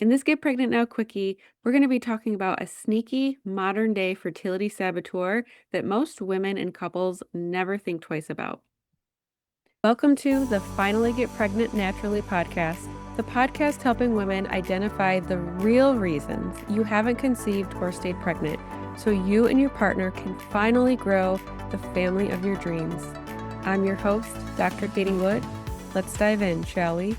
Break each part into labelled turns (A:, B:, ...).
A: In this Get Pregnant Now Quickie, we're going to be talking about a sneaky modern day fertility saboteur that most women and couples never think twice about. Welcome to the Finally Get Pregnant Naturally podcast, the podcast helping women identify the real reasons you haven't conceived or stayed pregnant so you and your partner can finally grow the family of your dreams. I'm your host, Dr. Katie Wood. Let's dive in, shall we?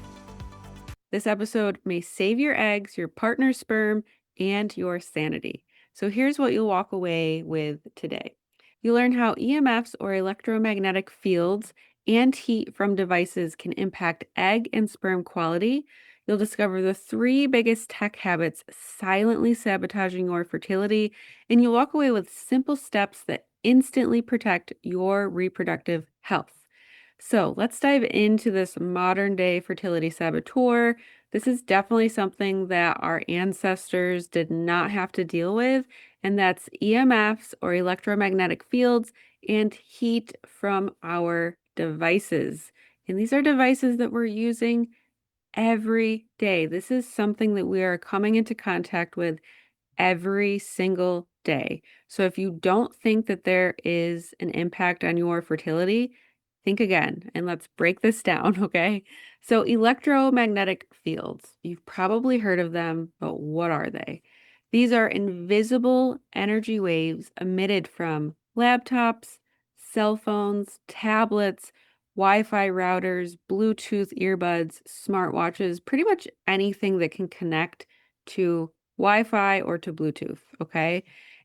A: This episode may save your eggs, your partner's sperm, and your sanity. So here's what you'll walk away with today. You'll learn how EMFs or electromagnetic fields and heat from devices can impact egg and sperm quality. You'll discover the 3 biggest tech habits silently sabotaging your fertility, and you'll walk away with simple steps that instantly protect your reproductive health. So let's dive into this modern day fertility saboteur. This is definitely something that our ancestors did not have to deal with, and that's EMFs or electromagnetic fields and heat from our devices. And these are devices that we're using every day. This is something that we are coming into contact with every single day. So if you don't think that there is an impact on your fertility, think again and let's break this down, okay? So electromagnetic fields, you've probably heard of them, but what are they? These are invisible energy waves emitted from laptops, cell phones, tablets, Wi-Fi routers, Bluetooth earbuds, smartwatches, pretty much anything that can connect to Wi-Fi or to Bluetooth, okay?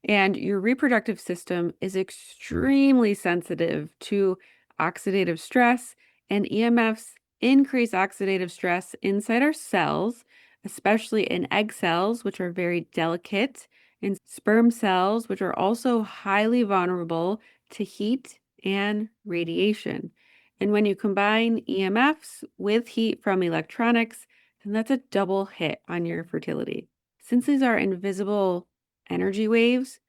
A: And your reproductive system is extremely sensitive to oxidative stress, and EMFs increase oxidative stress inside our cells, especially in egg cells, which are very delicate, and sperm cells, which are also highly vulnerable to heat and radiation. And when you combine EMFs with heat from electronics, then that's a double hit on your fertility. Since these are invisible energy waves,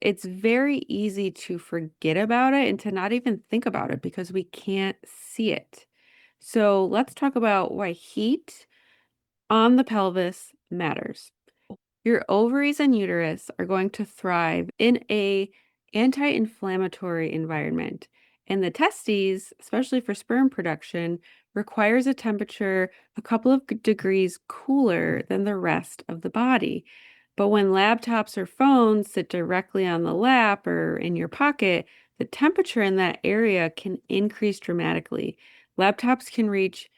A: it's very easy to forget about it and to not even think about it because we can't see it. So let's talk about why heat on the pelvis matters. Your ovaries and uterus are going to thrive in a anti-inflammatory environment, and the testes, especially for sperm production, requires a temperature a couple of degrees cooler than the rest of the body. But when laptops or phones sit directly on the lap or in your pocket, the temperature in that area can increase dramatically. Laptops can reach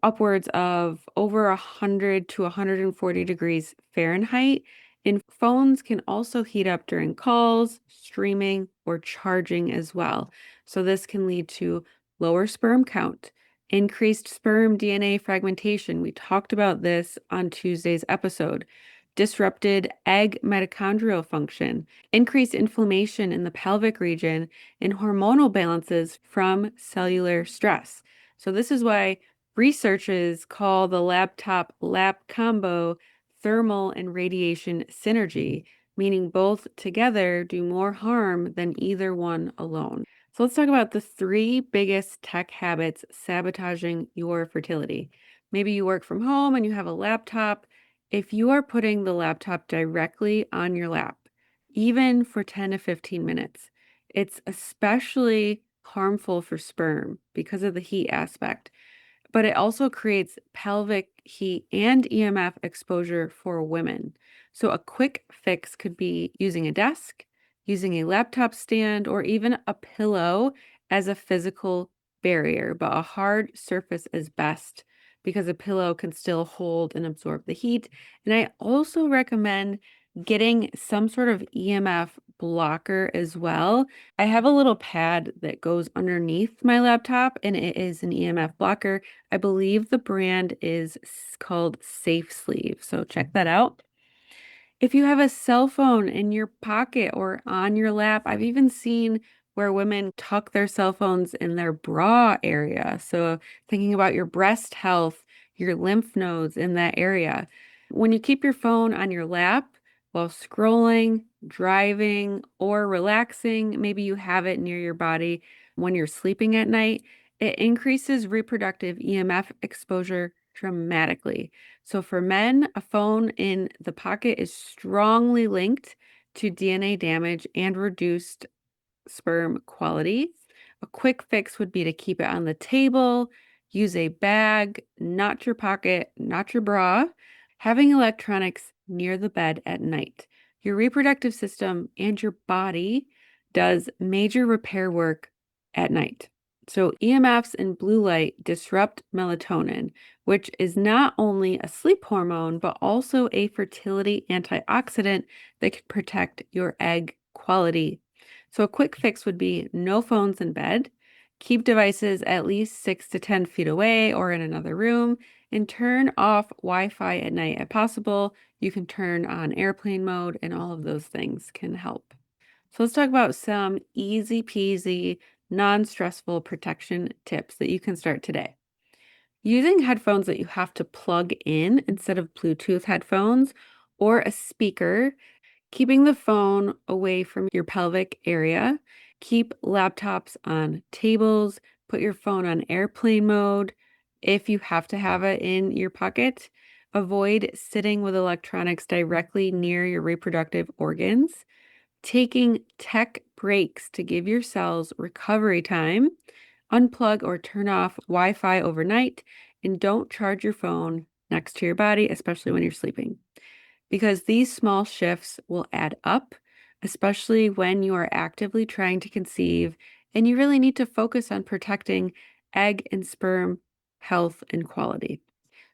A: upwards of over 100 to 140 degrees Fahrenheit. And phones can also heat up during calls, streaming, or charging as well. So this can lead to lower sperm count, increased sperm DNA fragmentation. We talked about this on Tuesday's episode. Disrupted egg mitochondrial function, increased inflammation in the pelvic region, and hormonal balances from cellular stress. So this is why researchers call the laptop lap combo thermal and radiation synergy, meaning both together do more harm than either one alone. So let's talk about the 3 biggest tech habits sabotaging your fertility. Maybe you work from home and you have a laptop. If you are putting the laptop directly on your lap, even for 10 to 15 minutes, it's especially harmful for sperm because of the heat aspect, but it also creates pelvic heat and EMF exposure for women. So a quick fix could be using a desk, using a laptop stand, or even a pillow as a physical barrier, but a hard surface is best because a pillow can still hold and absorb the heat. And I also recommend getting some sort of EMF blocker as well. I have a little pad that goes underneath my laptop, and it is an EMF blocker. I believe the brand is called Safe Sleeve, so check that out. If you have a cell phone in your pocket or on your lap, I've even seen where women tuck their cell phones in their bra area. So thinking about your breast health, your lymph nodes in that area. When you keep your phone on your lap while scrolling, driving, or relaxing, maybe you have it near your body when you're sleeping at night, it increases reproductive EMF exposure dramatically. So for men, a phone in the pocket is strongly linked to DNA damage and reduced sperm quality. A quick fix would be to keep it on the table, use a bag, not your pocket, not your bra, having electronics near the bed at night. Your reproductive system and your body does major repair work at night. So, EMFs and blue light disrupt melatonin, which is not only a sleep hormone, but also a fertility antioxidant that can protect your egg quality. So, a quick fix would be no phones in bed, keep devices at least 6 to 10 feet away or in another room, and turn off Wi Fi at night if possible. You can turn on airplane mode, and all of those things can help. So let's talk about some easy peasy, non-stressful protection tips that you can start today. Using headphones that you have to plug in instead of Bluetooth headphones or a speaker, keeping the phone away from your pelvic area. Keep laptops on tables, put your phone on airplane mode if you have to have it in your pocket. Avoid sitting with electronics directly near your reproductive organs. Taking tech breaks to give your cells recovery time. Unplug or turn off Wi Fi overnight, and don't charge your phone next to your body, especially when you're sleeping, because these small shifts will add up, especially when you are actively trying to conceive and you really need to focus on protecting egg and sperm health and quality.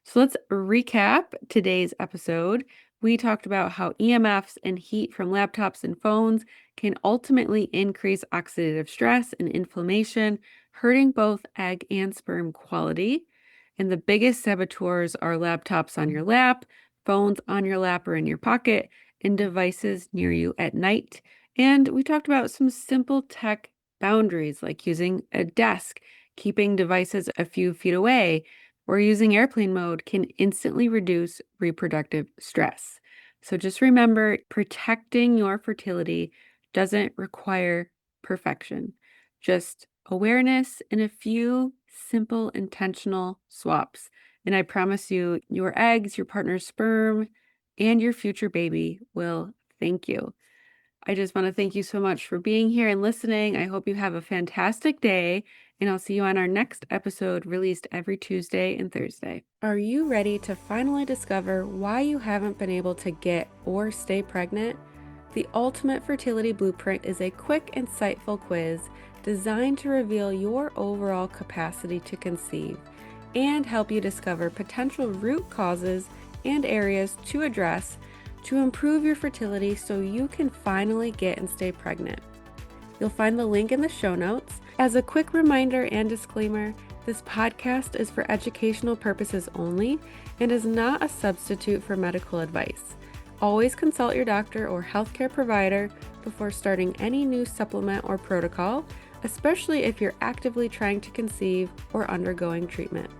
A: So let's recap today's episode. We talked about how EMFs and heat from laptops and phones can ultimately increase oxidative stress and inflammation, hurting both egg and sperm quality. And the biggest saboteurs are laptops on your lap, phones on your lap or in your pocket, and devices near you at night. And we talked about some simple tech boundaries like using a desk, keeping devices a few feet away, or using airplane mode can instantly reduce reproductive stress. So just remember, protecting your fertility doesn't require perfection, just awareness and a few simple intentional swaps. And I promise you, your eggs, your partner's sperm, and your future baby will thank you. I just want to thank you so much for being here and listening. I hope you have a fantastic day, and I'll see you on our next episode released every Tuesday and Thursday. Are you ready to finally discover why you haven't been able to get or stay pregnant? The Ultimate Fertility Blueprint is a quick, insightful quiz designed to reveal your overall capacity to conceive and help you discover potential root causes and areas to address to improve your fertility so you can finally get and stay pregnant. You'll find the link in the show notes. As a quick reminder and disclaimer, this podcast is for educational purposes only and is not a substitute for medical advice. Always consult your doctor or healthcare provider before starting any new supplement or protocol, especially if you're actively trying to conceive or undergoing treatment.